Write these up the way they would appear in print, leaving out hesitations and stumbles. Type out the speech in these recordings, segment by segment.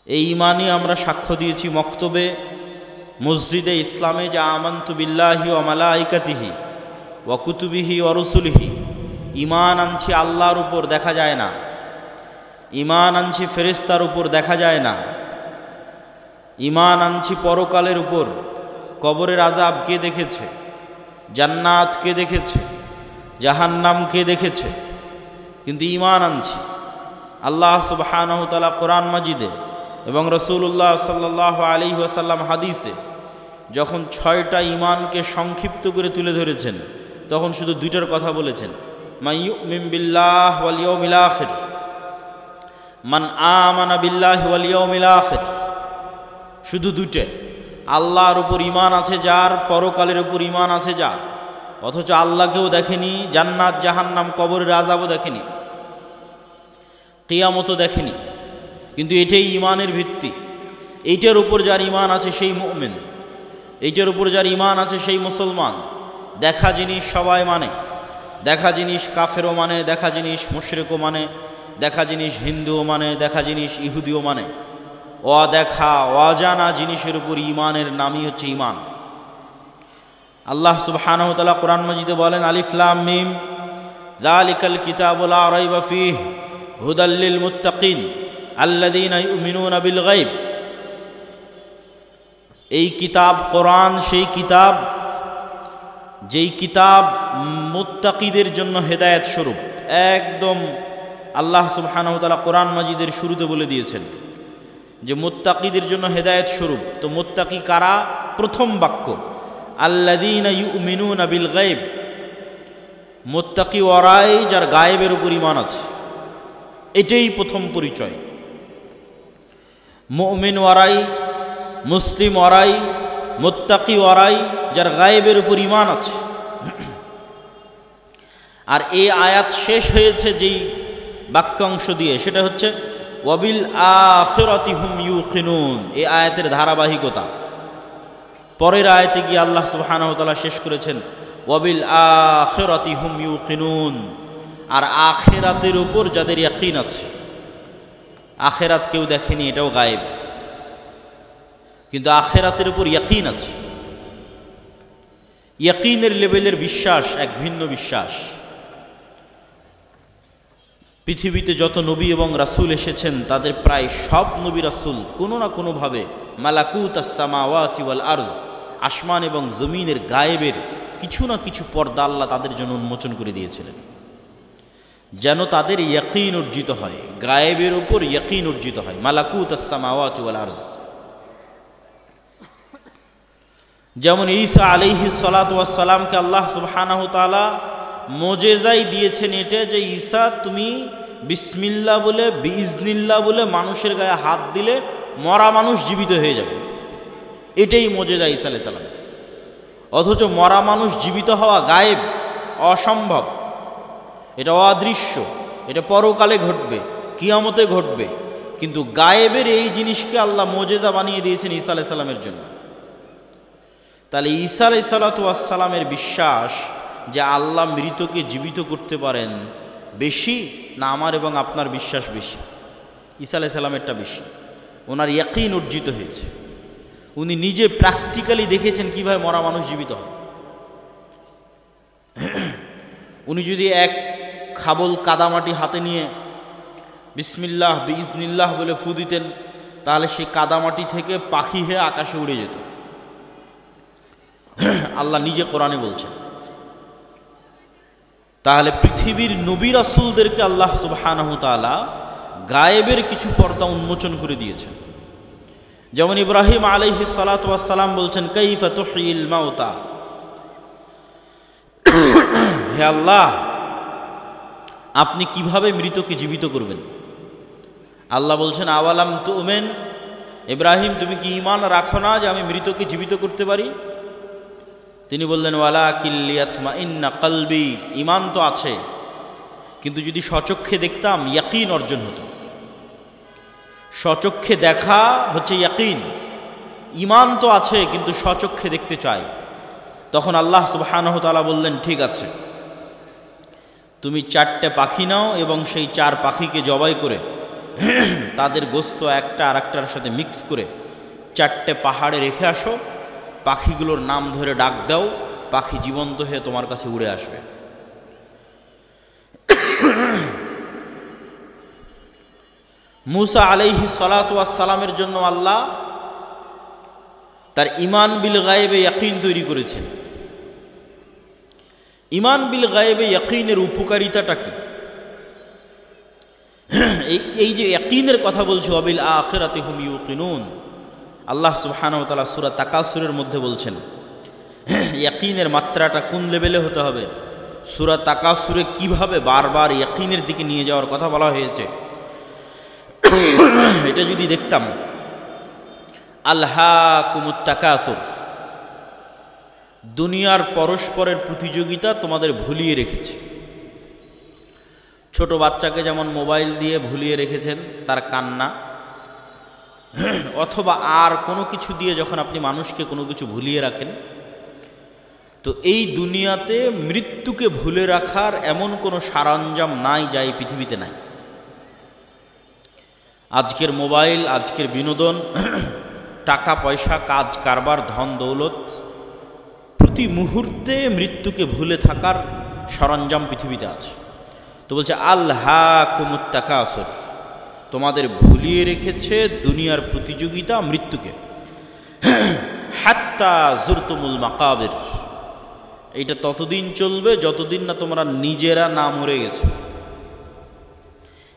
এই ইমানই আমরা সাক্ষ্য দিয়েছি মক্তবে, মসজিদে ইসলামে, যে আমানতু বিল্লাহি ওয়া মালাইকাতিহি ওয়া কুতুবিহি ওয়া রুসুলিহি। ইমান আনছি আল্লাহর উপর, দেখা যায় না। ইমান আনছি ফেরেশতার উপর, দেখা যায় না। ইমান আনছি পরকালের উপর। কবরের আযাব কে দেখেছে? জান্নাত কে দেখেছে? জাহান্নাম কে দেখেছে? কিন্তু ইমান আনছি। আল্লাহ সুবহানাহু ওয়া তাআলা কোরআন মাজিদে এবং রাসূলুল্লাহ সাল্লাল্লাহু আলাইহি ওয়াসাল্লাম হাদিসে যখন 6টা ইমানকে সংক্ষিপ্ত করে তুলে ধরেছেন, তখন শুধু 2টার কথা বলেছেন, মান ইউমিন বিল্লাহ ওয়াল ইয়াউমিল আখির, মান আমানা বিল্লাহি ওয়াল ইয়াউমিল আখির। শুধু 2টে। আল্লাহর উপর ইমান আছে যার, পরকালের উপর ইমান আছে যার, অথচ আল্লাহকেও দেখেনি, জান্নাত জাহান্নাম কবরের আযাবও দেখেনি, কিয়ামতও দেখেনি, কিন্তু এটাই ইমানের ভিত্তি। এইটার উপর যার ইমান আছে সেই মুমিন, এইটার উপর যার ইমান আছে সেই মুসলমান। দেখা জিনিস সবাই মানে, দেখা জিনিস কাফেরও মানে, দেখা জিনিস মুশরিকও মানে, দেখা জিনিস হিন্দুও মানে, দেখা জিনিস ইহুদিও মানে। অদেখা অজানা জিনিসের উপর ইমানের নামই হচ্ছে ইমান। আল্লাহ সুবহানাহু ওয়া তাআলা কোরআন মাজিদে বলেন, আলিফ লাম মিম যালিকাল কিতাবু লা রাইবা ফীহি হুদাল লিল মুত্তাকিন আল্লাযীনা ইউমিনুনা বিল গায়ব। এই কিতাব কোরআন সেই কিতাব যেই কিতাব মুত্তাকিদের জন্য হেদায়েত স্বরূপ। একদম আল্লাহ সুবহানাহু ওয়া তাআলা কোরআন মাজিদের শুরুতে বলে দিয়েছেন যে মুত্তাকিদের জন্য হেদায়েত স্বরূপ। তো মুত্তাকি কারা? প্রথম বাক্য আল্লাযীনা ইউমিনুনা বিল গায়ব। মুত্তাকি ওরাই যার গায়েবের উপর ঈমান আছে, এটাই প্রথম পরিচয়। মুমিন ওরাই, মুসলিম ওরাই, মুত্তাকি ওরাই যার গায়েবের উপর ঈমান আছে। আর এই আয়াত শেষ হয়েছে যেই বাক্যাংশ দিয়ে, সেটা হচ্ছে ওয়াবিল আখিরাতি হুম ইউকিনুন। এই আয়াতের ধারাবাহিকতা। পরের আয়াতে গিয়ে আল্লাহ সুবহানাহু ওয়া তাআলা শেষ করেছেন ওয়াবিল আখিরাতি হুম ইউকিনুন। আর আখিরাতের উপর যাদের ইয়াকিন আছে। আখিরাত কেউ দেখেনি, এটাও গায়েব, কিন্তু আখিরাতের উপর ইয়াকিন আছে। ইয়াকিনের লেভেলের বিশ্বাস এক ভিন্ন বিশ্বাস। পৃথিবীতে যত নবী এবং রাসূল এসেছেন তাদের প্রায় সব নবী রাসূল কোনো না কোনোভাবে মালাকুতাস সামাওয়াতি ওয়াল আরজ, আসমান এবং জমিনের গায়েবের কিছু না কিছু পর্দা আল্লাহ তাদের জন্য উন্মোচন করে দিয়েছিলেন, যেন তাদের ইয়াকিন অর্জিত হয়, গায়েবের উপর ইয়াকিন অর্জিত হয়। মালাকুতাস সামাওয়াতি ওয়াল আরজ। যেমন ঈসা আলাইহিস সালাতু ওয়াস সালামকে আল্লাহ সুবহানাহু ওয়া তাআলা মুজিজাই দিয়েছেন এটা যে ঈসা তুমি বিসমিল্লাহ বলে বিইজনিল্লাহ বলে মানুষের গায়ে হাত দিলে মরা মানুষ জীবিত হয়ে যাবে। এটাই মুজিজা ঈসা আলাইহিস সালাম। অথচ মরা মানুষ জীবিত হওয়া গায়েব, অসম্ভব, এটা অদৃশ্য, এটা পরকালে ঘটবে, কিয়ামতে ঘটবে। কিন্তু গায়েবের এই জিনিসকে আল্লাহ মুজিজা বানিয়ে দিয়েছেন ঈসা আলাইহিস সালামের জন্য। তাহলে ঈসা আলাইহিস সালামের বিশ্বাস যে আল্লাহ মৃতকে জীবিত করতে পারেন বেশি না আমার এবং আপনার বিশ্বাস বেশি? ঈসা আলাইহিস সালামেরটা বেশি। ওনার ইয়াকিন অর্জিত হয়েছে, উনি নিজে প্র্যাকটিক্যালি দেখেছেন কিভাবে মরা মানুষ জীবিত হয়। উনি যদি এক খাবল কাদামাটি হাতে নিয়ে বিসমিল্লাহ বিইজনিল্লাহ বলে ফু দিতেন, তাহলে সেই কাদামাটি থেকে পাখি হয়ে আকাশে উড়ে যেত। আল্লাহ নিজে কোরআনে বলছেন। তাহলে পৃথিবীর নবী রাসূলদেরকে আল্লাহ সুবহানাহু ওয়া তাআলা গায়েবের কিছু পর্দা উন্মোচন করে দিয়েছেন। যেমন ইব্রাহিম আলাইহিস সালাতু ওয়াস সালাম বলছেন, কাইফা তুহয়িল মাউতা। হে আল্লাহ, আপনি কিভাবে মৃতকে জীবিত করবেন? আল্লাহ বলছেন, আওয়ালাম তুমিন, ইব্রাহিম তুমি কি ঈমান রাখো না যে আমি মৃতকে জীবিত করতে পারি? তিনি বললেন, ওয়ালাকিন লিয়াতমাইন্না কলবি। ঈমান তো আছে, কিন্তু যদি স্বচক্ষে দেখতাম ইয়াকিন অর্জন হতো। স্বচক্ষে দেখা হচ্ছে ইয়াকিন। ঈমান তো আছে কিন্তু স্বচক্ষে দেখতে চাই। তখন আল্লাহ সুবহানাহু ওয়া তাআলা বললেন, ঠিক আছে, তুমি 4টে পাখি নাও এবং সেই 4 পাখিকে জবাই করে তাদের গোস্ত একটা আর একটার সাথে মিক্স করে 4টে পাহাড়ে রেখে আসো, পাখিগুলোর নাম ধরে ডাক দাও, পাখি জীবন্ত হয়ে তোমার কাছে উড়ে আসবে। মুসা আলাইহিস সালাতু ওয়াস সালামের জন্য আল্লাহ তার ঈমান বিল গায়বে ইয়াকিন তৈরি করেছেন। ঈমান বিল গায়বে ইয়াকিনের উপকারিতাটা কি? এই যে ইয়াকিনের কথা বলছি, ওয়াবিল আখিরাতি হুম ইউকিনুন, আল্লাহ সুবহানাহু ওয়া তাআলা সূরা তাকাসুরের মধ্যে বলছেন ইয়াকিনের মাত্রাটা কোন লেভেলে হতে হবে। সূরা তাকাসুরে কিভাবে বারবার ইয়াকিনের দিকে নিয়ে যাওয়ার কথা বলা হয়েছে, এটা যদি দেখতাম। আলহাকুমুত তাকাসুর, দুনিয়ার পরস্পরের প্রতিযোগিতা তোমাদের ভুলিয়ে রেখেছে। ছোট বাচ্চাকে যেমন মোবাইল দিয়ে ভুলিয়ে রেখেছেন তার কান্না, অথবা আর কোনো কিছু দিয়ে যখন আপনি মানুষকে কোনো কিছু ভুলিয়ে রাখেন, তো এই দুনিয়াতে মৃত্যুকে ভুলে রাখার এমন কোনো সরঞ্জাম নাই যা এই পৃথিবীতে নাই। আজকের মোবাইল, আজকের বিনোদন, টাকা পয়সা, কাজ কারবার, ধন দৌলত, প্রতি মুহূর্তে মৃত্যুকে ভুলে থাকার সরঞ্জাম পৃথিবীতে আছে। তো বলছে আলহাকুমুত তাকাসুর, তোমাদের ভুলিয়ে রেখেছে দুনিয়ার প্রতিযোগিতা মৃত্যুকে। হাত্তা জুরতুমুল মাকাবির, এইটা ততদিন চলবে যতদিন না তোমরা নিজেরা না মরে গেছো,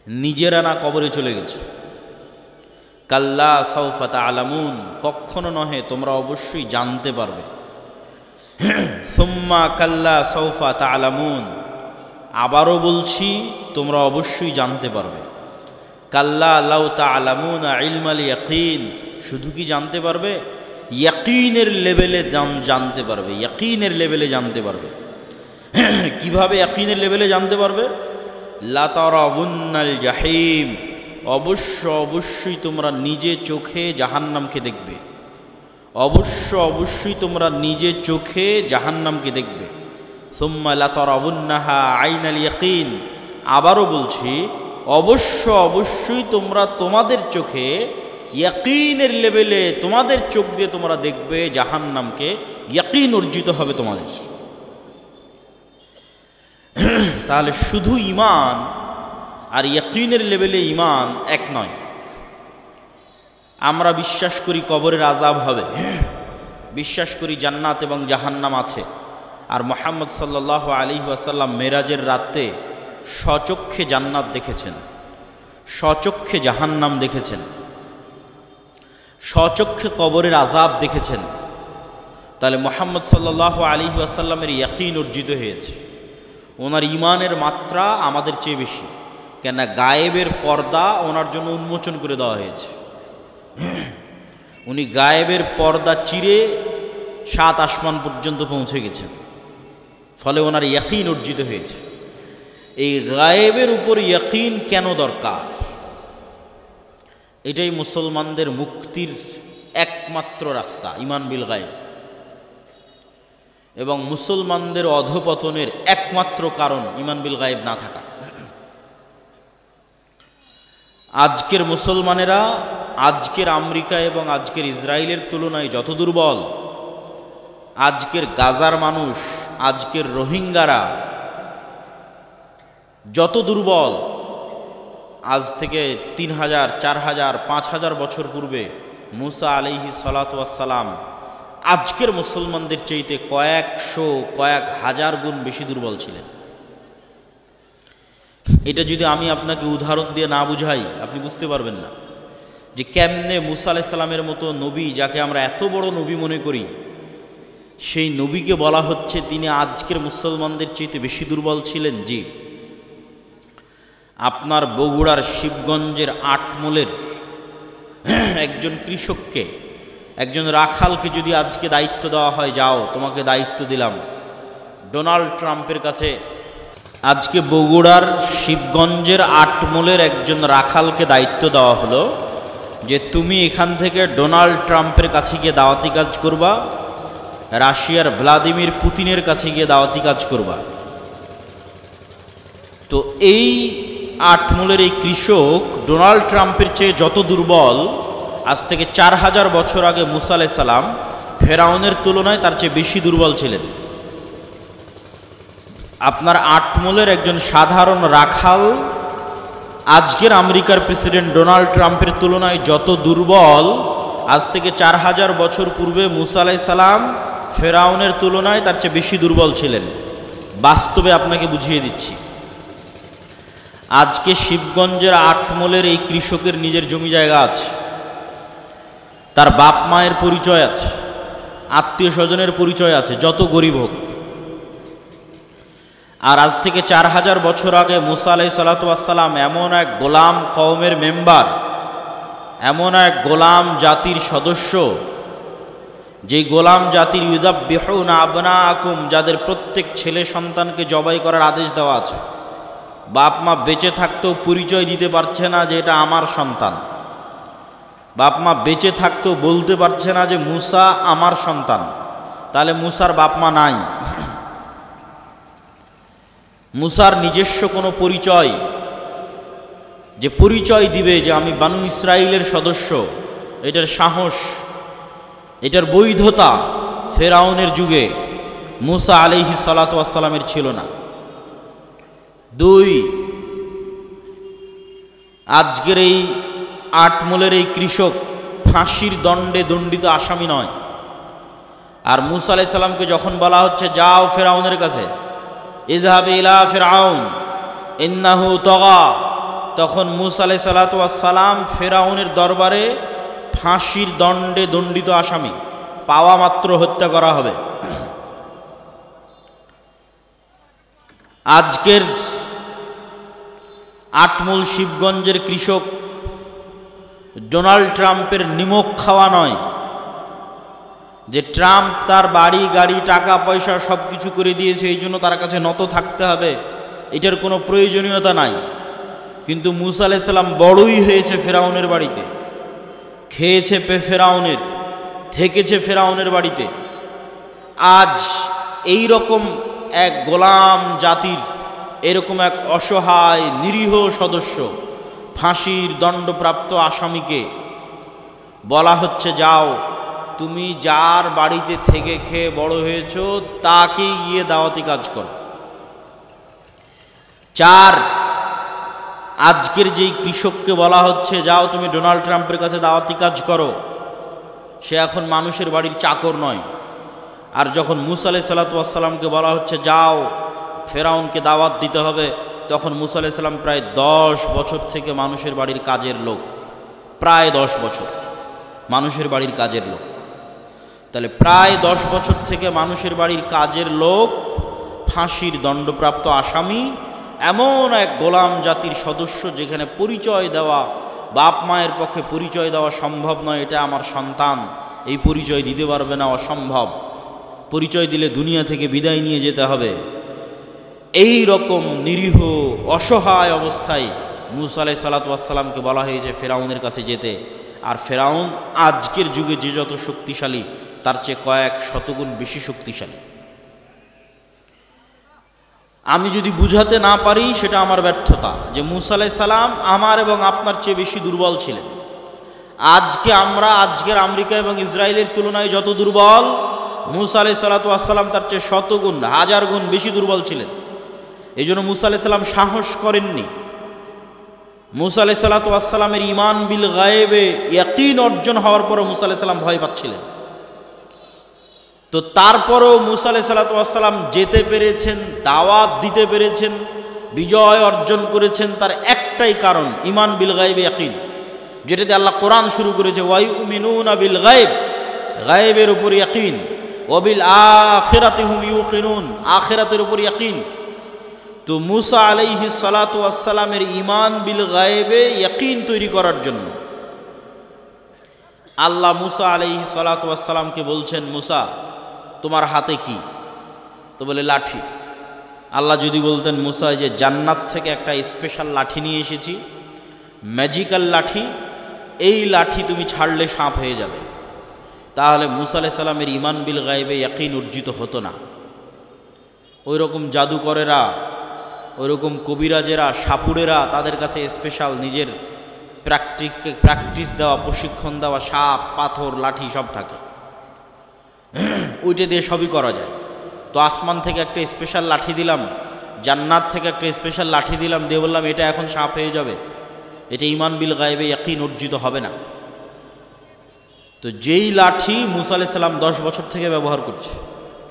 নিজেরা না কবরে চলে গেছো। কাল্লা সাউফা তা'লামুন, কখনো নহে, তোমরা অবশ্যই জানতে পারবে। সুম্মা কাল্লা সাউফা তা'লামুন, আবারও বলছি তোমরা অবশ্যই জানতে পারবে। কাল্লা লাউ তা'লামুনা ইলমাল ইয়াকিন, শুধু কি জানতে পারবে, ইয়াকিনের লেভেলে জানতে পারবে, ইয়াকিনের লেভেলে জানতে পারবে। কিভাবে ইয়াকিনের লেভেলে জানতে পারবে? লা তারাউন্নাল জাহিম, অবশ্যই তোমরা নিজে চোখে জাহান্নামকে দেখবে, অবশ্যই তোমরা নিজে চোখে জাহান্নামকে দেখবে। সুম্মা লা তারাউন্নাহা আইনাল ইয়াকিন, আবারও বলছি অবশ্যই তোমরা তোমাদের চোখে ইয়াকিনের লেভেলে, তোমাদের চোখ দিয়ে তোমরা দেখবে জাহান্নামকে, ইয়াকিন অর্জিত হবে তোমাদের। তাহলে শুধু ঈমান আর ইয়াকিনের লেভেলে ঈমান এক নয়। আমরা বিশ্বাস করি কবরের আযাব হবে, বিশ্বাস করি জান্নাত এবং জাহান্নাম আছে, আর মুহাম্মদ সাল্লাল্লাহু আলাইহি ওয়াসাল্লাম মেরাজের রাতে স্বচক্ষে জান্নাত দেখেছেন, স্বচক্ষে জাহান্নাম দেখেছেন, স্বচক্ষে কবরের আযাব দেখেছেন। তাহলে মুহাম্মদ সাল্লাল্লাহু আলাইহি ওয়াসাল্লামের ইয়াকিন অর্জিত হয়েছে, ওনার ঈমানের মাত্রা আমাদের চেয়ে বেশি। কেন? গায়েবের পর্দা ওনার জন্য উন্মোচন করে দেওয়া হয়েছে। উনি গায়েবের পর্দা চিরে 7 আসমান পর্যন্ত পৌঁছে গেছেন, ফলে ওনার ইয়াকিন অর্জিত হয়েছে। এই গায়েবের উপর ইয়াকিন কেন দরকার? এটাই মুসলমানদের মুক্তির একমাত্র রাস্তা, ঈমান বিল গায়েব, এবং মুসলমানদের অধপতনের একমাত্র কারণ ঈমান বিল গায়েব না থাকা। আজকের মুসলমানেরা আজকের আমেরিকা এবং আজকের ইসরায়েলের তুলনায় যত দুর্বল, আজকের গাজার মানুষ, আজকের রোহিঙ্গারা যত দুর্বল, আজ থেকে 3000, 4000, 5000 বছর পূর্বে মুসা আলাইহিস সালাতু ওয়াস সালাম আজকের মুসলমানদের চাইতে কয়েকশো, কয়েক হাজার গুণ বেশি দুর্বল ছিলেন। এটা যদি আমি আপনাকে উদাহরণ দিয়ে না বুঝাই, আপনি বুঝতে পারবেন না যে কেমনে মুসা আলাইহিস সালামের মতো নবী, যাকে আমরা এত বড় নবী মনে করি, সেই নবীকে বলা হচ্ছে তিনি আজকের মুসলমানদের চাইতে বেশি দুর্বল ছিলেন। জি, আপনার বগুড়ার শিবগঞ্জের 8 মোলের একজন কৃষককে, একজন রাখালকে যদি আজকে দায়িত্ব দেওয়া হয়, যাও তোমাকে দায়িত্ব দিলাম, ডোনাল্ড ট্রাম্পের কাছে আজকে বগুড়ার শিবগঞ্জের 8 মোলের একজন রাখালকে দায়িত্ব দেওয়া হলো যে তুমি এখান থেকে ডোনাল্ড ট্রাম্পের কাছে গিয়ে দাওয়াতি কাজ করবা, রাশিয়ার ভ্লাদিমির পুতিনের কাছে গিয়ে দাওয়াতি কাজ করবা। তো এই আটমূলের এই কৃষক ডোনাল্ড ট্রাম্পের চেয়ে যত দুর্বল, আজ থেকে 4000 বছর আগে মুসা আলাইহিস সালাম ফেরাউনের তুলনায় তার চেয়ে বেশি দুর্বল ছিলেন। আপনার আটমূলের একজন সাধারণ রাখাল আজকের আমেরিকার প্রেসিডেন্ট ডোনাল্ড ট্রাম্পের তুলনায় যত দুর্বল, আজ থেকে 4000 বছর পূর্বে মুসা আলাইহিস সালাম ফেরাউনের তুলনায় তার চেয়ে বেশি দুর্বল ছিলেন। বাস্তবে আপনাকে বুঝিয়ে দিচ্ছি। আজকে শিবগঞ্জের আটমূলের এই কৃষকের নিজের জমি জায়গা আছে, তার বাপ মায়ের পরিচয় আছে, আত্মীয় স্বজনের পরিচয় আছে, যত গরিব হোক। আর আজ থেকে 4000 বছর আগে মুসা আলাইহিস সালাম এমন এক গোলাম কওমের মেম্বার, এমন এক গোলাম জাতির সদস্য, যেই গোলাম জাতির ইউযাব্বিহুনা আবনাআকুম, যাদের প্রত্যেক ছেলে সন্তানকে জবাই করার আদেশ দেওয়া আছে। বাপ মা বেঁচে থাকতেও পরিচয় দিতে পারছে না যে এটা আমার সন্তান। বাপ মা বেঁচে থাকতেও বলতে পারছে না যে মুসা আমার সন্তান। তাহলে মুসার বাপ মা নাই। মুসার নিজস্ব কোনো পরিচয়, যে পরিচয় দিবে যে আমি বানু ইসরাইলের সদস্য, এটার সাহস, এটার বৈধতা ফেরাউনের যুগে মুসা আলাইহিস সালাতু ওয়াস সালামের ছিল না। 2, আজকের এই আটমূলের এই কৃষক ফাঁসির দণ্ডে দণ্ডিত আসামি নয়। আর মুসা আলাইহিস সালামকে যখন বলা হচ্ছে যাও ফেরাউনের কাছে, ইযহাব ইলা ফিরআউন ইন্নাহু তাগা, তখন মুসা আলাইহিস সালাতু ওয়াস সালাম ফেরাউনের দরবারে ফাঁসির দণ্ডে দণ্ডিত আসামি, পাওয়া মাত্র হত্যা করা হবে। আজকের আটমূল শিবগঞ্জের কৃষক ডোনাল্ড ট্রাম্পের নিমক খাওয়া নয়, যে ট্রাম্প তার বাড়ি গাড়ি টাকা পয়সা সব কিছু করে দিয়েছে, এই জন্য তার কাছে নত থাকতে হবে, এটার কোনো প্রয়োজনীয়তা নাই। কিন্তু মুসা আলাইহিস সালাম বড়ই হয়েছে ফেরাউনের বাড়িতে, খেয়েছে ফেরাউনের, থেকেছে ফেরাউনের বাড়িতে। আজ এই রকম এক গোলাম জাতির এরকম এক অসহায় নিরীহ সদস্য, ফাঁসির দণ্ডপ্রাপ্ত আসামিকে বলা হচ্ছে যাও তুমি যার বাড়িতে থেকে খেয়ে বড় হয়েছ তাকে গিয়ে দাওয়াতি কাজ করো। 4, আজকের যেই কৃষককে বলা হচ্ছে যাও তুমি ডোনাল্ড ট্রাম্পের কাছে দাওয়াতি কাজ করো, সে এখন মানুষের বাড়ির চাকর নয়। আর যখন মুসা আলাইহিস সালামকে বলা হচ্ছে যাও ফেরাউনকে দাওয়াত দিতে হবে, তখন মুসা আলাইহিস সালাম প্রায় 10 বছর থেকে মানুষের বাড়ির কাজের লোক, প্রায় 10 বছর মানুষের বাড়ির কাজের লোক। তাহলে প্রায় 10 বছর থেকে মানুষের বাড়ির কাজের লোক, ফাঁসির দণ্ডপ্রাপ্ত আসামি, এমন এক গোলাম জাতির সদস্য যেখানে পরিচয় দেওয়া, বাপ মায়ের পক্ষে পরিচয় দেওয়া সম্ভব নয়, এটা আমার সন্তান, এই পরিচয় দিতে পারবে না, অসম্ভব, পরিচয় দিলে দুনিয়া থেকে বিদায় নিয়ে যেতে হবে। এই রকম নিরীহ অসহায় অবস্থায় মুসা আলাইহিস সালামকে বলা হয়েছে ফেরাউনের কাছে যেতে। আর ফেরাউন আজকের যুগে যে যত শক্তিশালী, তার চেয়ে কয়েক শতগুণ বেশি শক্তিশালী। আমি যদি বুঝাতে না পারি সেটা আমার ব্যর্থতা, যে মুসা আলাইহিস সালাম আমার এবং আপনার চেয়ে বেশি দুর্বল ছিলেন। আজকে আমরা আজকের আমেরিকা এবং ইসরায়েলের তুলনায় যত দুর্বল, মুসা আলাইহিস সালাম তার চেয়ে শতগুণ হাজার গুণ বেশি দুর্বল ছিলেন। এই জন্য মুসা আলাইহিস সালাম সাহস করেননি। মুসা আলাইহিস সালামের ঈমান বিল গায়েবে ইয়াকিন অর্জন হওয়ার পরও মুসা আলাইহিস সালাম ভয় পাচ্ছিলেন। তো তারপরও মুসা আলাইহিস সালাম যেতে পেরেছেন, দাওয়াত দিতে পেরেছেন, বিজয় অর্জন করেছেন, তার একটাই কারণ ঈমান বিল গায়েবে ইয়াকিন, যেটাতে আল্লাহ কোরআন শুরু করেছে ওয়ায়ুমিনুনা বিল গায়েব, গায়েবের উপর ইয়াকিন, ওয়াবিল আখিরাতি হুম ইউকিনুন, আখিরাতের উপর ইয়াকিন। তো মুসা আলাইহিস সালামের ঈমান বিল গায়েবে ইয়াকিন তৈরি করার জন্য আল্লাহ মুসা আলাইহিস সালামকে বলছেন, মুসা তোমার হাতে কি? তো বলে লাঠি। আল্লাহ যদি বলতেন মুসা যে জান্নাত থেকে একটা স্পেশাল লাঠি নিয়ে এসেছি, ম্যাজিক্যাল লাঠি, এই লাঠি তুমি ছাড়লে সাপ হয়ে যাবে, তাহলে মুসা আলাইহিস সালামের ঈমান বিল গায়েবে ইয়াকিন অর্জিত হতো না। ওই রকম জাদুকরেরা ওইরকম কবিরাজেরা, সাপুড়েরা, তাদের কাছে স্পেশাল নিজের প্র্যাকটিস দেওয়া, প্রশিক্ষণ দেওয়া সাপ, পাথর, লাঠি সব থাকে, ওইটা দিয়ে সবই করা যায়। তো আসমান থেকে একটা স্পেশাল লাঠি দিলাম, জান্নাত থেকে একটা স্পেশাল লাঠি দিলাম, দিয়ে বললাম এটা এখন সাপ হয়ে যাবে, এটা ঈমান বিল গায়েবে ইয়াকিন অর্জিত হবে না। তো যেই লাঠি মুসা আলাইহিস সালাম 10 বছর থেকে ব্যবহার করছে,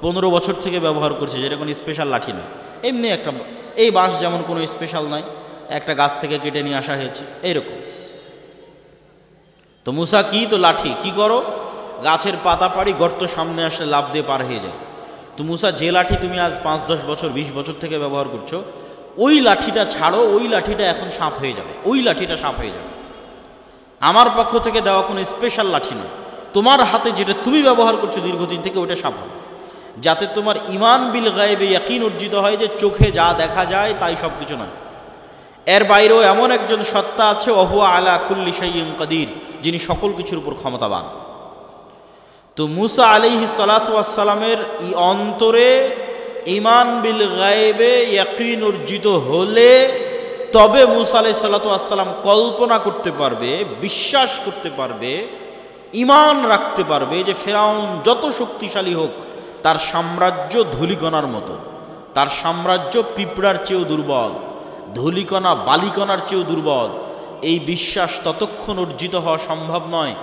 15 বছর থেকে ব্যবহার করছে, যেটা কোনো স্পেশাল লাঠি নয়, এমনি একটা, এই বাঁশ যেমন কোনো স্পেশাল নয়, একটা গাছ থেকে কেটে নিয়ে আসা হয়েছে এইরকম। তো মুসা কি, তো লাঠি, কি করো, গাছের পাতা পাড়ি, গর্ত সামনে আসলে লাফ দিয়ে পার হয়ে যায়। তো মুসা, যে লাঠি তুমি আজ 5-10 বছর 20 বছর থেকে ব্যবহার করছো, ওই লাঠিটা ছাড়ো, ওই লাঠিটা এখন সাপ হয়ে যাবে, ওই লাঠিটা সাপ হয়ে যাবে। আমার পক্ষ থেকে দেওয়া কোনো স্পেশাল লাঠি নয়, তোমার হাতে যেটা তুমি ব্যবহার করছো দীর্ঘদিন থেকে, ওটা সাপ হবে, যাতে তোমার ঈমান বিল গায়েবে ইয়াকিন অর্জিত হয় যে চোখে যা দেখা যায় তাই সব কিছু নয়, এর বাইরেও এমন একজন সত্তা আছে, ওহুয়া আলা কুল্লি শাইইন কাদির, যিনি সকল কিছুর উপর ক্ষমতাবান। তো মুসা আলাইহিস সালাতু ওয়াস সালামের অন্তরে ঈমান বিল গায়েবে ইয়াকিন অর্জিত হলে তবে মুসা আলাইহিস সালাতু ওয়াস সালাম কল্পনা করতে পারবে, বিশ্বাস করতে পারবে, ঈমান রাখতে পারবে যে ফেরাউন যত শক্তিশালী হোক, তার সাম্রাজ্য ধূলিকণার মতো, তার সাম্রাজ্য পিঁপড়ার চেয়েও দুর্বল, ধূলিকণা বালিকণার চেয়েও দুর্বল। এই বিশ্বাস ততক্ষণ অর্জিত হওয়া সম্ভব নয়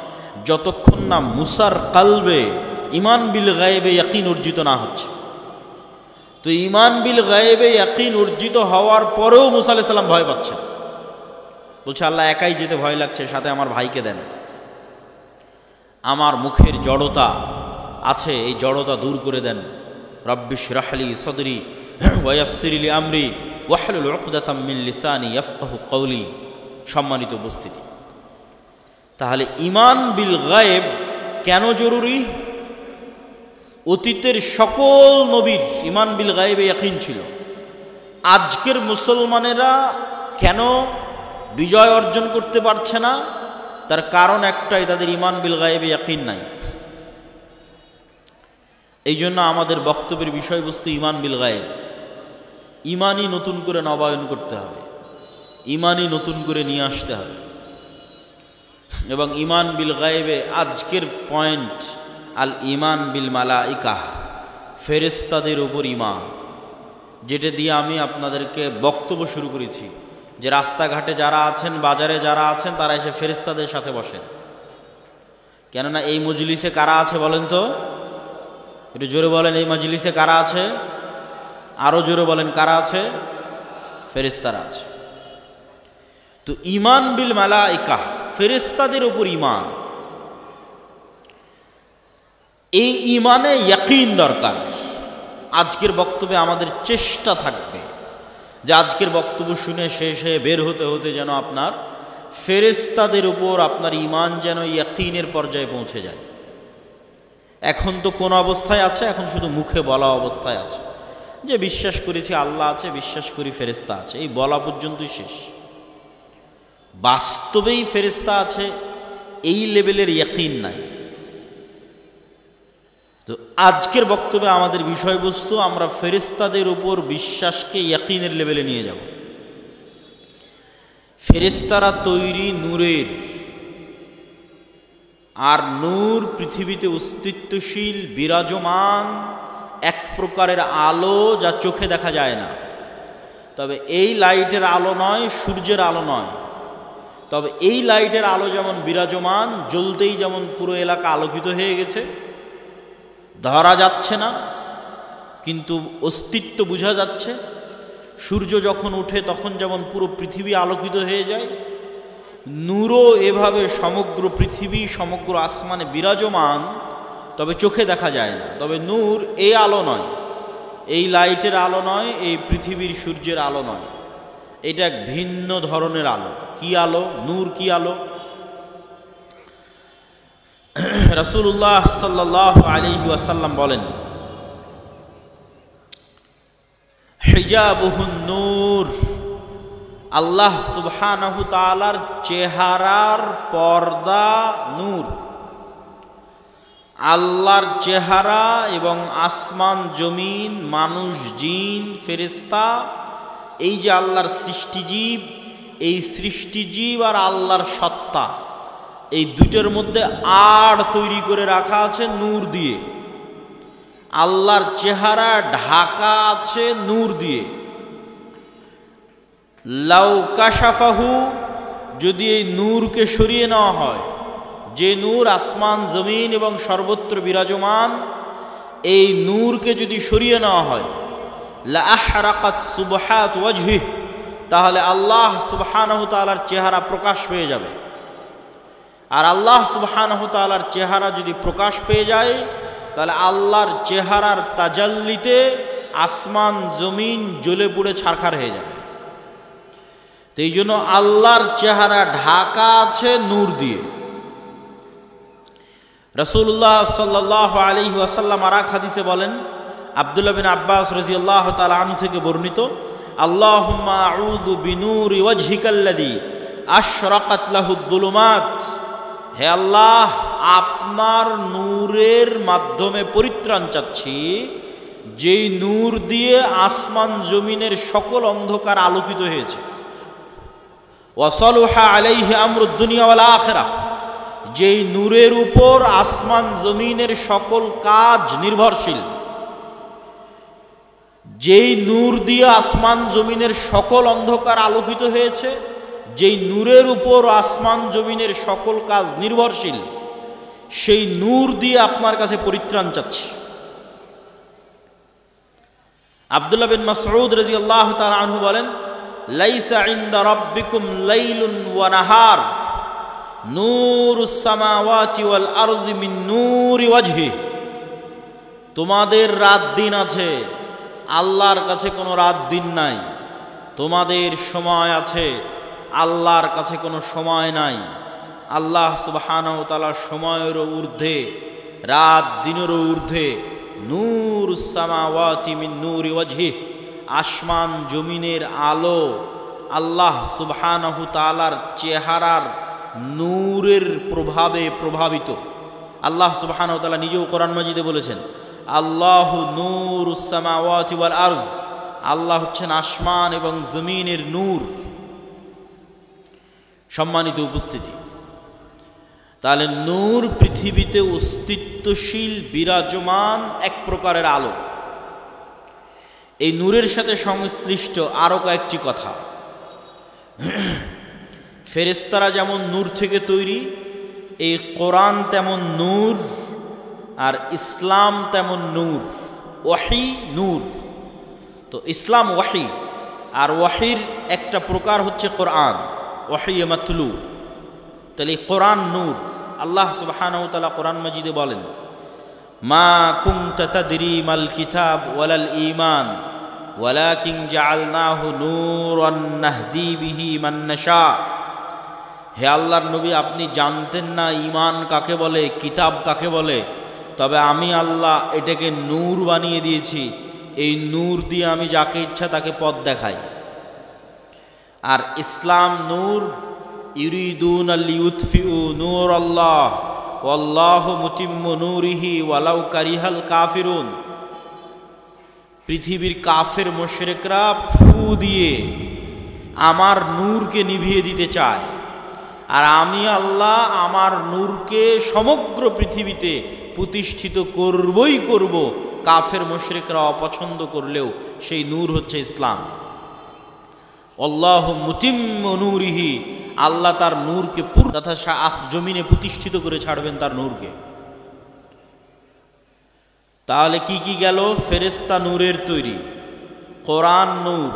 যতক্ষণ না মুসার কালবে ঈমান বিল গায়েবে ইয়াকিন অর্জিত না হচ্ছে। তো ঈমান বিল গায়েবে ইয়াকিন অর্জিত হওয়ার পরেও মুসা আলাইহিস সালাম ভয় পাচ্ছে, বলছে আল্লাহ একাই যেতে ভয় লাগছে, সাথে আমার ভাইকে দেন, আমার মুখের জড়তা আছে, এই জড়তা দূর করে দেন। রব্বিশ রাহলি সদরি ওয়া ইয়াসসির লি আমরি ওয়াহলুল উকদাতাম মিন লিসানি ইয়াফকাহু কওলি। সম্মানিত উপস্থিতি, তাহলে ঈমান বিল গায়েব কেন জরুরি? অতীতের সকল নবীর ঈমান বিল গায়েবে ইয়াকিন ছিল। আজকের মুসলমানেরা কেন বিজয় অর্জন করতে পারছে না? তার কারণ একটাই, তাদের ঈমান বিল গায়েবে ইয়াকিন নাই। এই জন্য আমাদের বক্তব্যের বিষয়বস্তু ঈমান বিল গায়েব। ঈমানই নতুন করে নবায়ন করতে হবে, ঈমানই নতুন করে নিয়ে আসতে হবে। এবং ঈমান বিল গায়েবে আজকের পয়েন্ট আল ঈমান বিল মালাইকাহ, ফেরেশতাদের উপর ঈমান, যেটা দিয়ে আমি আপনাদেরকে বক্তব্য শুরু করেছি যে রাস্তাঘাটে যারা আছেন, বাজারে যারা আছেন, তারা এসে ফেরেশতাদের সাথে বসেন। কেননা এই মজলিসে কারা আছে বলেন তো? একটু জোরে বলেন, এই মজলিসে কারা আছে? আরো জোরে বলেন, কারা আছে? ফেরেশতারা আছে। তো ঈমান বিল মালাইকাহ, ফেরেশতাদের উপর ঈমান, এই ঈমানে ইয়াকিন দরকার। আজকের বক্তব্যে আমাদের চেষ্টা থাকবে যে আজকের বক্তব্য শুনে শেষ হয়ে বের হতে হতে যেন আপনার ফেরেশতাদের উপর আপনার ঈমান যেন ইয়াকিনের পর্যায়ে পৌঁছে যায়। এখন তো কোন অবস্থায় আছে? এখন শুধু মুখে বলা অবস্থায় আছে যে বিশ্বাস করেছি আল্লাহ আছে, বিশ্বাস করি ফেরেশতা আছে, এই বলা পর্যন্তই শেষ। বাস্তবেই ফেরেশতা আছে এই লেভেলের ইয়াকিন নাই। তো আজকের বক্তব্যে আমাদের বিষয়বস্তু, আমরা ফেরেশতাদের উপর বিশ্বাসকে ইয়াকিনের লেভেলে নিয়ে যাব। ফেরেশতারা তৈরি নূরের, আর নূর পৃথিবীতে অস্তিত্বশীল বিরাজমান এক প্রকারের আলো, যা চোখে দেখা যায় না। তবে এই লাইটের আলো নয়, সূর্যের আলো নয়, তবে এই লাইটের আলো যেমন বিরাজমান, জ্বলতেই যেমন পুরো এলাকা আলোকিত হয়ে গেছে, ধরা যাচ্ছে না কিন্তু অস্তিত্ব বোঝা যাচ্ছে। সূর্য যখন ওঠে তখন যেমন পুরো পৃথিবী আলোকিত হয়ে যায়, নূরও এভাবে সমগ্র পৃথিবী, সমগ্র আসমানে বিরাজমান, তবে চোখে দেখা যায় না। তবে নূর এই আলো নয়, এই লাইটের আলো নয়, এই পৃথিবীর সূর্যের আলো নয়, এটা এক ভিন্ন ধরনের আলো। কি আলো? নূর কি আলো? রাসূলুল্লাহ সাল্লাল্লাহু আলাইহি ওয়াসাল্লাম বলেন, হিজাবুহুন নূর, আল্লাহ সুবহানাহু তাআলার চেহারার পর্দা নূর। আল্লাহর চেহারা এবং আসমান জমিন, মানুষ জিন ফেরেশতা, এই যে আল্লাহর সৃষ্টিজীব, এই সৃষ্টিজীব আর আল্লাহর সত্তা, এই দুটোর মধ্যে আড় তৈরি করে রাখা আছে নূর দিয়ে। আল্লাহর চেহারা ঢাকা আছে নূর দিয়ে। লাউ কাশাফাহু, যদি এই নূরকে সরিয়ে নেওয়া হয়, যে নূর আসমান জমিন এবং সর্বত্র বিরাজমান, এই নূরকে যদি সরিয়ে নেওয়া হয়, লা আহরাকাত সুবহাত ওয়াজহিহি, তাহলে আল্লাহ সুবহানাহু তাআলার চেহারা প্রকাশ পেয়ে যাবে। আর আল্লাহ সুবহানাহু তাআলার চেহারা যদি প্রকাশ পেয়ে যায়, তাহলে আল্লাহর চেহারার তাজাল্লিতে আসমান জমিন জ্বলে পুড়ে ছারখার হয়ে যাবে। তো এই জন্য আল্লাহর চেহারা ঢাকা আছে নূর দিয়ে। রাসূলুল্লাহ সাল্লাল্লাহু আলাইহি ওয়াসাল্লাম আর এক হাদিসে বলেন, আব্দুল্লাহ বিন আব্বাস রাদিয়াল্লাহু তাআলা আনহু থেকে বর্ণিত, আল্লাহুম্মা আউযু বিনূরি ওয়াজহিকাল্লাযী আশরাকাত লাহুদ-যুলুমাত, হে আল্লাহ, আপনার নূরের মাধ্যমে পরিত্রাণ চাচ্ছি, যেই নূর দিয়ে আসমান জমিনের সকল অন্ধকার আলোকিত হয়েছে। ওয়াসালুহা আলাইহি আমরুদ দুনিয়া ওয়াল আখিরাহ, যেই নূরের উপর আসমান জমিনের সকল কাজ নির্ভরশীল। যেই নূর দিয়ে আসমান জমিনের সকল অন্ধকার আলোকিত হয়েছে, যেই নূরের উপর আসমান জমিনের সকল কাজ নির্ভরশীল, সেই নূর দিয়ে আপনার কাছে পরিত্রাণ চাচ্ছি। আব্দুল্লাহ বিন মাসউদ রাদিয়াল্লাহু তাআলা আনহু বলেন, লাইসা ইনদা রাব্বিকুম লাইলুন ওয়া নাহার নূরুস সামাওয়াতি ওয়াল আরজি মিন নূরি ওয়াজহি, তোমাদের রাত দিন আছে, আল্লাহর কাছে কোনো রাত দিন নাই। তোমাদের সময় আছে, আল্লাহর কাছে কোনো সময় নাই। আল্লাহ সুবহানাহু ওয়া তাআলা সময়েরও ঊর্ধ্বে, রাত দিনেরও ঊর্ধ্বে। নূরুস সামাওয়াতি মিন নূরি ওয়াজহি, আসমান জমিনের আলো আল্লাহ সুবহানাহু ওয়া তাআলার চেহারার নূরের প্রভাবে প্রভাবিত। আল্লাহ সুবহানাহু ওয়া তাআলা নিজেও কোরআন মাজিদে বলেছেন, আল্লাহু নূরুস সামাওয়াতি ওয়াল আরজ, আল্লাহ হচ্ছেন আসমান এবং জমিনের নূর। সম্মানিত উপস্থিতি, তাহলে নূর পৃথিবীতে অস্তিত্বশীল বিরাজমান এক প্রকারের আলো। এই নূরের সাথে সংশ্লিষ্ট আরো কয়েকটি কথা। ফেরেশতারা যেমন নূর থেকে তৈরি, এই কোরআন তেমন নূর, আর ইসলাম তেমন নূর। ওয়াহি নূর, তো ইসলাম ওয়াহি, আর ওয়াহির একটা প্রকার হচ্ছে কোরআন, ওয়াহি মাতলু। তাহলে কোরআন নূর। আল্লাহ সুবহানাহু ওয়া তাআলা কোরআন মাজিদে বলেন, মা কুনতা তাদরি মাল কিতাব ওয়ালাল ঈমান ওয়ালাকিন জাআলনাহু নূরান নাহদি বিহি মান নাশা। হে আল্লাহর নবী, আপনি জানতেন না ঈমান কাকে বলে, কিতাব কাকে বলে, তবে আমি আল্লাহ এটাকে নূর বানিয়ে দিয়েছি। এই নূর দিয়ে আমি যাকে ইচ্ছা তাকে পথ দেখাই। আর ইসলাম নূর, ইউরিদুনা লিইউতফিউ নূরাল্লাহ ওয়াল্লাহু মুতিম্মু নূরিহি ওয়ালাউ কারিহাল কাফিরুন। পৃথিবীর কাফের মুশরিকরা ফু দিয়ে আমার নূরকে নিভিয়ে দিতে চায়, আর আমি আল্লাহ আমার নূরকে সমগ্র পৃথিবীতে প্রতিষ্ঠিত করবই করব। কাফের মুশরিকরা অপছন্দ করলেও সেই নূর হচ্ছে ইসলাম। আল্লাহু মুতিম্মু নূরিহি, আল্লাহ তার নূরকে তথা জমিনে প্রতিষ্ঠিত করে ছাড়বেন তার নূরকে। তাহলে কি কি গেল? ফেরেশতা নূরের তৈরি, কোরআন নূর,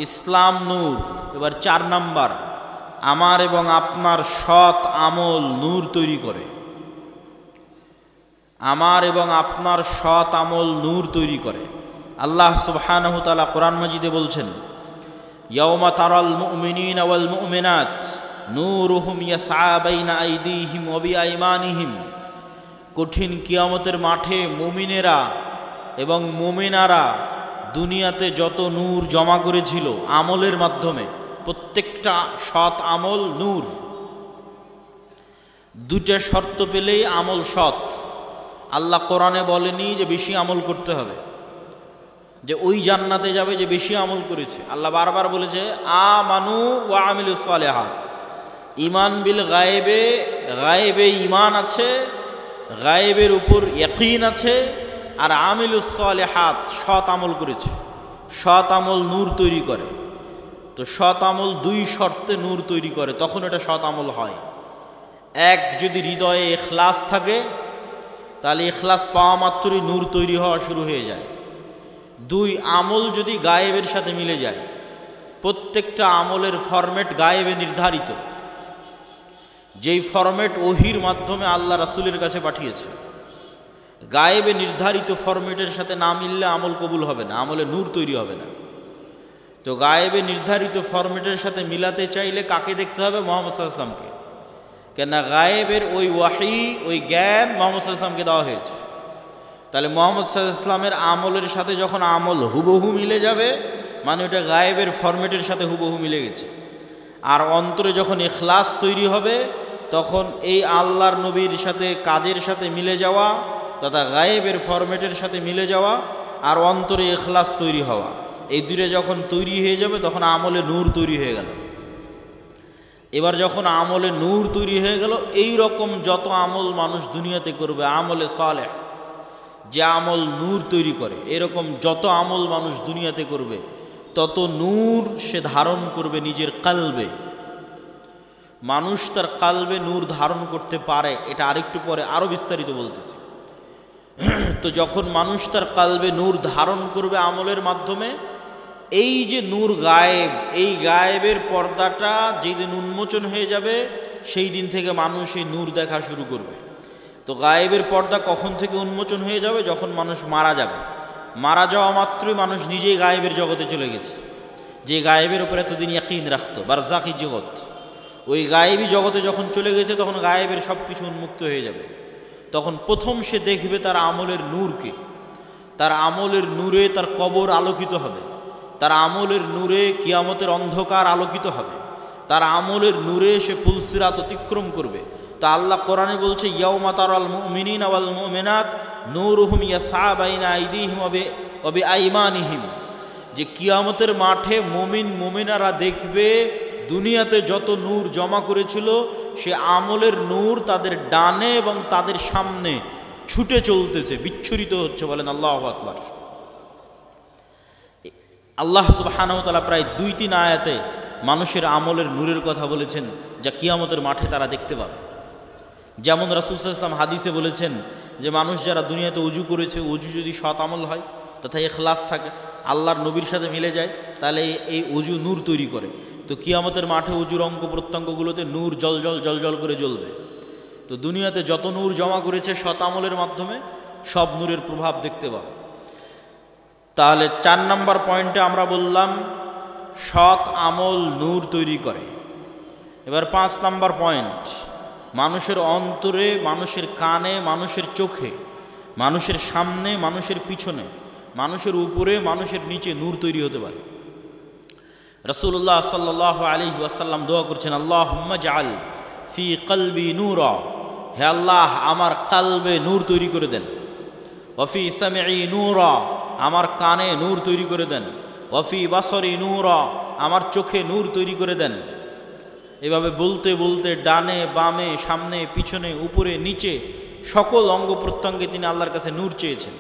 ইসলাম নূর। এবার 4 নাম্বার, আমার এবং আপনার সৎ আমল নূর তৈরি করে। আমার এবং আপনার সৎ আমল নূর তৈরি করে। আল্লাহ সুবহানাহু ওয়া তাআলা কোরআন মাজিদে বলছেন, ইয়াউমা তারাল মুমিনিনা ওয়াল মুমিনাত নূরুহুম ইয়াসআ বাইনা আইদিহিম ওয়া বিআইমানিহিম। কঠিন কিয়ামতের মাঠে মুমিনেরা এবং মুমিনারা দুনিয়াতে যত নূর জমা করেছিল আমলের মাধ্যমে, প্রত্যেকটা সৎ আমল নূর। 2টা শর্ত পেলেই আমল সৎ। আল্লাহ কোরআনে বলেনি যে বেশি আমল করতে হবে। যে ওই জান্নাতে যাবে যে বেশি আমল করেছে। আল্লাহ বারবার বলেছে আমানু ওয়া আমিলুস সালিহাত, ঈমান বিল গায়েবে, গায়েবে ঈমান আছে, গায়েবের উপর ইয়াকিন আছে, আর আমিলুস সালিহাত সৎ আমল করেছে। সৎ আমল নূর তৈরি করে। তো সৎ আমল দুই শর্তে নূর তৈরি করে, তখন এটা সৎ আমল হয়। এক, যদি হৃদয়ে ইখলাস থাকে, তাহলে ইখলাস পাওয়া মাত্রই নূর তৈরি হওয়া শুরু হয়ে যায়। দুই, আমল যদি গায়েবের সাথে মিলে যায়। প্রত্যেকটা আমলের ফরম্যাট গায়েবে নির্ধারিত, যেই ফরম্যাট ওহির মাধ্যমে আল্লাহ রাসূলের কাছে পাঠিয়েছে। গায়েবে নির্ধারিত ফরম্যাটের সাথে না মিললে আমল কবুল হবে না, আমলে নূর তৈরি হবে না। তো গায়েবে নির্ধারিত ফরম্যাটের সাথে মিলাতে চাইলে কাকে দেখতে হবে? মুহাম্মদ সাল্লাল্লাহু আলাইহি ওয়াসাল্লামকে। কেননা গায়েবের ওই ওয়াহি, ওই জ্ঞান মুহাম্মদ সাল্লাল্লাহু আলাইহি ওয়াসাল্লামকে দেওয়া হয়েছে। তাহলে মুহাম্মদ সাল্লাল্লাহু আলাইহি ওয়াসাল্লামের আমলের সাথে যখন আমল হুবহু মিলে যাবে, মানে ওটা গায়েবের ফরম্যাটের সাথে হুবহু মিলে গেছে। আর অন্তরে যখন ইখলাস তৈরি হবে, তখন এই আল্লাহর নবীর সাথে কাজের সাথে মিলে যাওয়া তথা গায়েবের ফরম্যাটের সাথে মিলে যাওয়া আর অন্তরে ইখলাস তৈরি হওয়া, এই দুটো যখন তৈরি হয়ে যাবে তখন আমলে নূর তৈরি হয়ে গেল। এবার যখন আমলে নূর তৈরি হয়ে গেল, এই রকম যত আমল মানুষ দুনিয়াতে করবে, আমলে সালেহ, যে আমল নূর তৈরি করে, এরকম যত আমল মানুষ দুনিয়াতে করবে তত নূর সে ধারণ করবে নিজের কালবে। মানুষ তার কালবে নূর ধারণ করতে পারে, এটা আরেকটু পরে আরও বিস্তারিত বলতেছি। তো যখন মানুষ তার কালবে নূর ধারণ করবে আমলের মাধ্যমে, এই যে নূর গায়েব, এই গায়েবের পর্দাটা যেদিন উন্মোচন হয়ে যাবে, সেই দিন থেকে মানুষ এই নূর দেখা শুরু করবে। তো গায়েবের পর্দা কখন থেকে উন্মোচন হয়ে যাবে? যখন মানুষ মারা যাবে। মারা যাওয়া মাত্রই মানুষ নিজেই গায়েবের জগতে চলে গেছে। যে গায়েবের উপরে এতদিন ইয়াকিন রাখতো, বারজাখি জগৎ, ওই গায়েবী জগতে যখন চলে গেছে তখন গায়েবের সব কিছু উন্মুক্ত হয়ে যাবে। তখন প্রথম সে দেখবে তার আমলের নূরকে। তার আমলের নূরে তার কবর আলোকিত হবে, তার আমলের নূরে কিয়ামতের অন্ধকার আলোকিত হবে, তার আমলের নূরে সে পুলসিরাত অতিক্রম করবে। তা আল্লাহ কোরআনে বলছে ইয়াউমা তারাল মুমিনিনা ওয়াল মুমিনাত নূরুহুম ইয়াসআ বাইনা আইদিহিম ওয়া বিআইমানিহিম, যে কিয়ামতের মাঠে মুমিন মুমিনারা দেখবে দুনিয়াতে যত নূর জমা করেছিল, সে আমলের নূর তাদের ডানে এবং তাদের সামনে ছুটে চলতেছে, বিচ্ছুরিত হচ্ছে। বলেন আল্লাহু আকবার। আল্লাহ সুবহানাহু ওয়া তাআলা প্রায় 2-3 আয়াতে মানুষের আমলের নূরের কথা বলেছেন, যা কিয়ামতের মাঠে তারা দেখতে পাবে। যেমন রাসূল সাল্লাল্লাহু আলাইহি ওয়াসাল্লাম হাদিসে বলেছেন যে মানুষ যারা দুনিয়াতে উজু করেছে, উজু যদি সৎ আমল হয় তথা ইখলাস থাকে, আল্লাহর নবীর সাথে মিলে যায়, তাহলে এই উজু নূর তৈরি করে। তো কিয়ামতের মাঠে উজুর অঙ্গ প্রত্যঙ্গগুলোতে নূর জল জল জল জল করে জ্বলবে। তো দুনিয়াতে যত নূর জমা করেছে সৎ আমলের মাধ্যমে, সব নূরের প্রভাব দেখতে পাবে। তাহলে 4 নম্বর পয়েন্টে আমরা বললাম সৎ আমল নূর তৈরি করে। এবার 5 নম্বর পয়েন্ট, মানুষের অন্তরে, মানুষের কানে, মানুষের চোখে, মানুষের সামনে, মানুষের পিছনে, মানুষের উপরে, মানুষের নিচে নূর তৈরি হতে পারে। রাসূলুল্লাহ সাল্লাল্লাহু আলাইহি ওয়াসাল্লাম দোয়া করছেন, আল্লাহুম্মা জাআল ফি কলবি নূরা, হে আল্লাহ আমার কালবে নূর তৈরি করে দেন। ওয়া ফি সামঈ নূরা, আমার কানে নূর তৈরি করে দেন। ওয়া ফি বাসরি নূরা, আমার চোখে নূর তৈরি করে দেন। এভাবে বলতে বলতে ডানে বামে, সামনে পিছনে, উপরে নিচে সকল অঙ্গ প্রত্যঙ্গে তিনি আল্লাহর কাছে নূর চেয়েছেন।